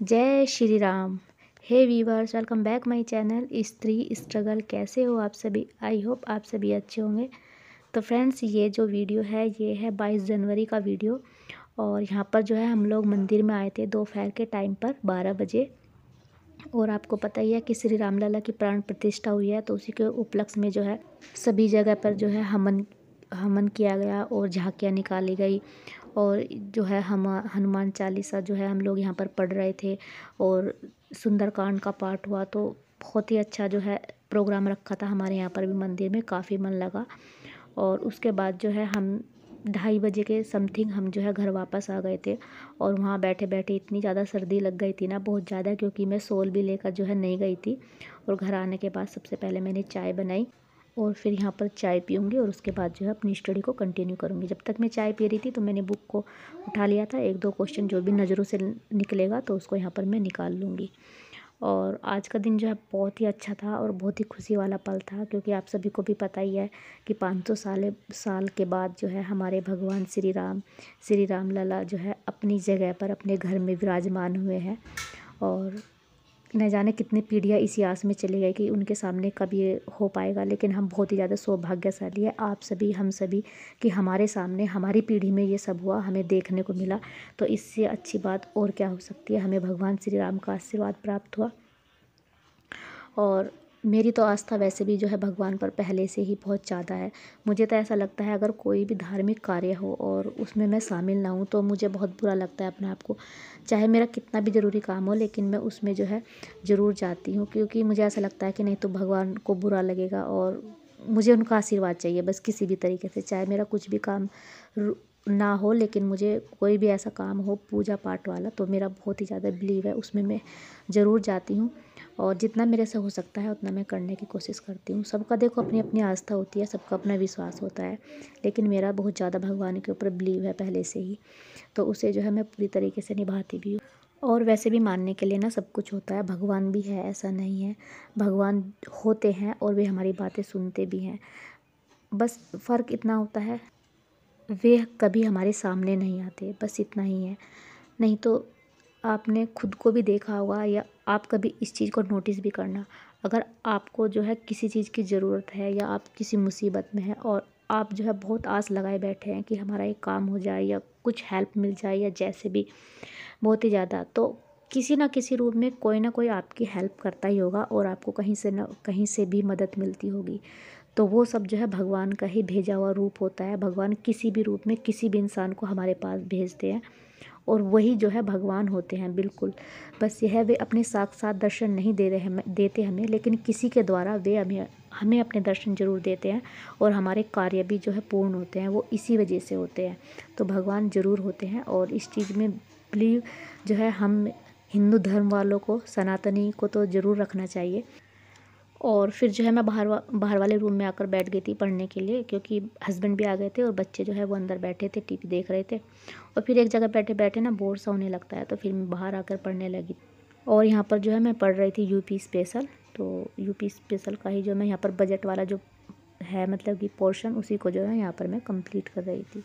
जय Shri Ram. Hey viewers, welcome back my channel Stree Struggle. कैसे हो आप सभी? आई होप आप सभी अच्छे होंगे। तो फ्रेंड्स, ये जो वीडियो है ये है 22 जनवरी का वीडियो। और यहाँ पर जो है हम लोग मंदिर में आए थे दोपहर के टाइम पर 12 बजे। और आपको पता ही है कि श्री रामलला की प्राण प्रतिष्ठा हुई है, तो उसी के उपलक्ष्य में जो है सभी जगह पर जो है हवन किया गया और झांकियाँ निकाली गई। और जो है हम हनुमान चालीसा जो है हम लोग यहाँ पर पढ़ रहे थे और सुंदरकांड का पाठ हुआ। तो बहुत ही अच्छा जो है प्रोग्राम रखा था हमारे यहाँ पर भी मंदिर में, काफ़ी मन लगा। और उसके बाद जो है हम 2:30 बजे के समथिंग हम जो है घर वापस आ गए थे। और वहाँ बैठे बैठे इतनी ज़्यादा सर्दी लग गई थी ना, बहुत ज़्यादा, क्योंकि मैं सोल भी लेकर जो है नहीं गई थी। और घर आने के बाद सबसे पहले मैंने चाय बनाई और फिर यहाँ पर चाय पीऊँगी और उसके बाद जो है अपनी स्टडी को कंटिन्यू करूँगी। जब तक मैं चाय पी रही थी तो मैंने बुक को उठा लिया था। 1-2 क्वेश्चन जो भी नज़रों से निकलेगा तो उसको यहाँ पर मैं निकाल लूँगी। और आज का दिन जो है बहुत ही अच्छा था और बहुत ही खुशी वाला पल था, क्योंकि आप सभी को भी पता ही है कि 500 साल के बाद जो है हमारे भगवान श्री राम लला जो है अपनी जगह पर अपने घर में विराजमान हुए हैं। और न जाने कितनी पीढ़ियाँ इसी आस में चली गई कि उनके सामने कब ये हो पाएगा। लेकिन हम बहुत ही ज़्यादा सौभाग्यशाली है, आप सभी हम सभी, कि हमारे सामने हमारी पीढ़ी में ये सब हुआ, हमें देखने को मिला। तो इससे अच्छी बात और क्या हो सकती है। हमें भगवान श्री राम का आशीर्वाद प्राप्त हुआ। और मेरी तो आस्था वैसे भी जो है भगवान पर पहले से ही बहुत ज़्यादा है। मुझे तो ऐसा लगता है अगर कोई भी धार्मिक कार्य हो और उसमें मैं शामिल ना हूँ तो मुझे बहुत बुरा लगता है अपने आप को। चाहे मेरा कितना भी ज़रूरी काम हो, लेकिन मैं उसमें जो है ज़रूर जाती हूँ, क्योंकि मुझे ऐसा लगता है कि नहीं तो भगवान को बुरा लगेगा और मुझे उनका आशीर्वाद चाहिए बस, किसी भी तरीके से। चाहे मेरा कुछ भी काम ना हो, लेकिन मुझे कोई भी ऐसा काम हो पूजा पाठ वाला, तो मेरा बहुत ही ज़्यादा बिलीव है उसमें, मैं ज़रूर जाती हूँ। और जितना मेरे से हो सकता है उतना मैं करने की कोशिश करती हूँ। सबका देखो अपनी अपनी आस्था होती है, सबका अपना विश्वास होता है, लेकिन मेरा बहुत ज़्यादा भगवान के ऊपर बिलीव है पहले से ही। तो उसे जो है मैं पूरी तरीके से निभाती भी हूँ। और वैसे भी मानने के लिए ना सब कुछ होता है, भगवान भी है, ऐसा नहीं है। भगवान होते हैं और वे हमारी बातें सुनते भी हैं। बस फ़र्क इतना होता है, वे कभी हमारे सामने नहीं आते, बस इतना ही है। नहीं तो आपने खुद को भी देखा होगा, या आप कभी इस चीज़ को नोटिस भी करना, अगर आपको जो है किसी चीज़ की ज़रूरत है या आप किसी मुसीबत में हैं और आप जो है बहुत आस लगाए बैठे हैं कि हमारा ये काम हो जाए या कुछ हेल्प मिल जाए, या जैसे भी बहुत ही ज़्यादा, तो किसी ना किसी रूप में कोई ना कोई आपकी हेल्प करता ही होगा और आपको कहीं से न कहीं से भी मदद मिलती होगी। तो वो सब जो है भगवान का ही भेजा हुआ रूप होता है। भगवान किसी भी रूप में किसी भी इंसान को हमारे पास भेजते हैं और वही जो है भगवान होते हैं, बिल्कुल। बस यह है, वे अपने साक्षात दर्शन नहीं देते हमें, लेकिन किसी के द्वारा वे हमें अपने दर्शन ज़रूर देते हैं। और हमारे कार्य भी जो है पूर्ण होते हैं, वो इसी वजह से होते हैं। तो भगवान ज़रूर होते हैं और इस चीज़ में बिलीव जो है हम हिंदू धर्म वालों को, सनातनी को तो ज़रूर रखना चाहिए। और फिर जो है मैं बाहर वाले रूम में आकर बैठ गई थी पढ़ने के लिए, क्योंकि हस्बैंड भी आ गए थे और बच्चे जो है वो अंदर बैठे थे, टीवी देख रहे थे। और फिर एक जगह बैठे बैठे ना बोर सा होने लगता है, तो फिर मैं बाहर आकर पढ़ने लगी। और यहाँ पर जो है मैं पढ़ रही थी यूपी स्पेशल। तो यूपी स्पेशल का ही जो मैं यहाँ पर बजट वाला जो है, मतलब कि पोर्शन, उसी को जो है यहाँ पर मैं कंप्लीट कर रही थी।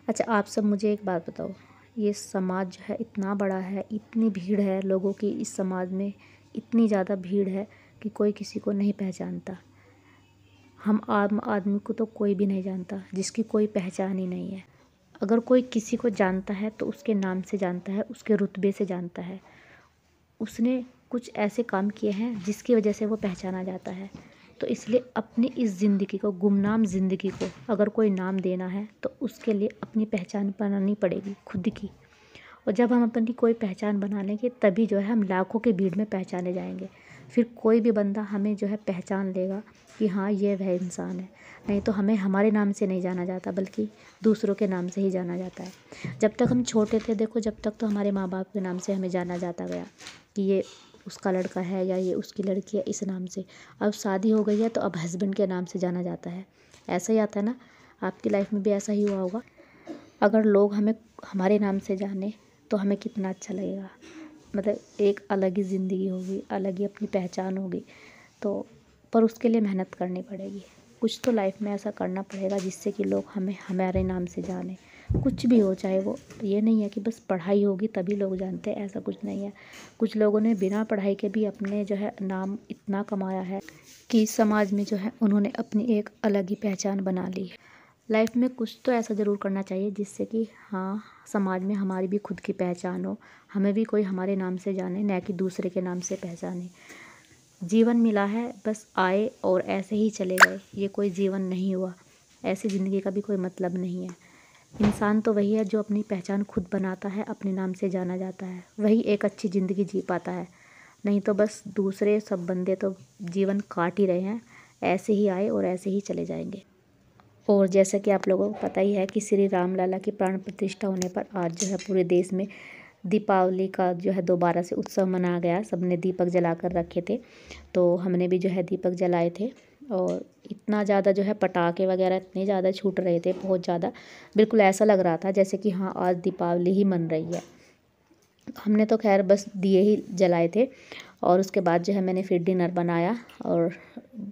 अच्छा, आप सब मुझे एक बात बताओ, ये समाज जो है इतना बड़ा है, इतनी भीड़ है लोगों की इस समाज में, इतनी ज़्यादा भीड़ है कि कोई किसी को नहीं पहचानता। हम आम आदमी को तो कोई भी नहीं जानता, जिसकी कोई पहचान ही नहीं है। अगर कोई किसी को जानता है तो उसके नाम से जानता है, उसके रुतबे से जानता है। उसने कुछ ऐसे काम किए हैं जिसकी वजह से वो पहचाना जाता है। तो इसलिए अपनी इस ज़िंदगी को, गुमनाम ज़िंदगी को अगर कोई नाम देना है तो उसके लिए अपनी पहचान बनानी पड़ेगी खुद की। और जब हम अपनी कोई पहचान बना लेंगे तभी जो है हम लाखों की भीड़ में पहचाने जाएंगे। फिर कोई भी बंदा हमें जो है पहचान लेगा कि हाँ ये वह इंसान है। नहीं तो हमें हमारे नाम से नहीं जाना जाता, बल्कि दूसरों के नाम से ही जाना जाता है। जब तक हम छोटे थे, देखो, जब तक तो हमारे माँ बाप के नाम से हमें जाना जाता गया कि ये उसका लड़का है या ये उसकी लड़की है, इस नाम से। अब शादी हो गई है तो अब हस्बैंड के नाम से जाना जाता है। ऐसा ही आता है ना, आपकी लाइफ में भी ऐसा ही हुआ होगा। अगर लोग हमें हमारे नाम से जाने तो हमें कितना अच्छा लगेगा। मतलब एक अलग ही ज़िंदगी होगी, अलग ही अपनी पहचान होगी। तो पर उसके लिए मेहनत करनी पड़ेगी। कुछ तो लाइफ में ऐसा करना पड़ेगा जिससे कि लोग हमें हमारे नाम से जाने। कुछ भी हो, चाहे वो ये नहीं है कि बस पढ़ाई होगी तभी लोग जानते हैं, ऐसा कुछ नहीं है। कुछ लोगों ने बिना पढ़ाई के भी अपने जो है नाम इतना कमाया है कि समाज में जो है उन्होंने अपनी एक अलग ही पहचान बना ली है। लाइफ में कुछ तो ऐसा ज़रूर करना चाहिए जिससे कि हाँ, समाज में हमारी भी खुद की पहचान हो, हमें भी कोई हमारे नाम से जाने, न कि दूसरे के नाम से पहचाने। जीवन मिला है, बस आए और ऐसे ही चले गए, ये कोई जीवन नहीं हुआ। ऐसी ज़िंदगी का भी कोई मतलब नहीं है। इंसान तो वही है जो अपनी पहचान खुद बनाता है, अपने नाम से जाना जाता है, वही एक अच्छी ज़िंदगी जी पाता है। नहीं तो बस दूसरे सब बंदे तो जीवन काट ही रहे हैं, ऐसे ही आए और ऐसे ही चले जाएंगे। और जैसा कि आप लोगों को पता ही है कि श्री राम लला की प्राण प्रतिष्ठा होने पर आज जो है पूरे देश में दीपावली का जो है दोबारा से उत्सव मनाया गया। सबने दीपक जला कर रखे थे, तो हमने भी जो है दीपक जलाए थे। और इतना ज़्यादा जो है पटाखे वगैरह इतने ज़्यादा छूट रहे थे, बहुत ज़्यादा, बिल्कुल ऐसा लग रहा था जैसे कि हाँ आज दीपावली ही मन रही है। हमने तो खैर बस दिए ही जलाए थे। और उसके बाद जो है मैंने फिर डिनर बनाया और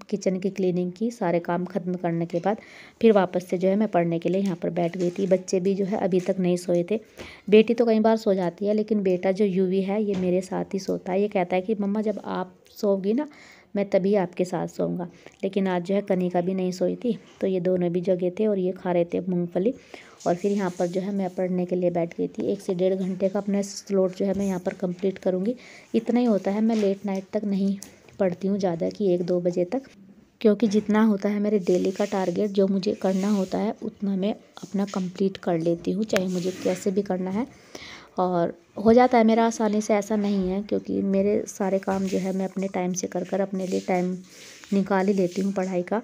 किचन की क्लीनिंग की। सारे काम ख़त्म करने के बाद फिर वापस से जो है मैं पढ़ने के लिए यहाँ पर बैठ गई थी। बच्चे भी जो है अभी तक नहीं सोए थे। बेटी तो कई बार सो जाती है, लेकिन बेटा जो यूवी है ये मेरे साथ ही सोता है। ये कहता है कि मम्मा जब आप सोओगी ना मैं तभी आपके साथ सोऊंगा। लेकिन आज जो है कनिका भी नहीं सोई थी, तो ये दोनों भी जगे थे और ये खा रहे थे मूँगफली। और फिर यहाँ पर जो है मैं पढ़ने के लिए बैठ गई थी। 1 से 1.5 घंटे का अपना स्लॉट जो है मैं यहाँ पर कंप्लीट करूँगी। इतना ही होता है, मैं लेट नाइट तक नहीं पढ़ती हूँ ज़्यादा कि 1-2 बजे तक, क्योंकि जितना होता है मेरे डेली का टारगेट जो मुझे करना होता है उतना मैं अपना कंप्लीट कर लेती हूँ, चाहे मुझे कैसे भी करना है। और हो जाता है मेरा आसानी से, ऐसा नहीं है, क्योंकि मेरे सारे काम जो है मैं अपने टाइम से कर अपने लिए टाइम निकाल ही लेती हूँ पढ़ाई का।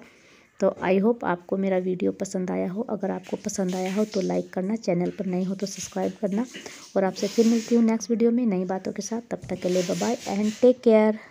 तो आई होप आपको मेरा वीडियो पसंद आया हो। अगर आपको पसंद आया हो तो लाइक करना, चैनल पर नए हो तो सब्सक्राइब करना। और आपसे फिर मिलती हूँ नेक्स्ट वीडियो में नई बातों के साथ। तब तक के लिए bye bye and take care.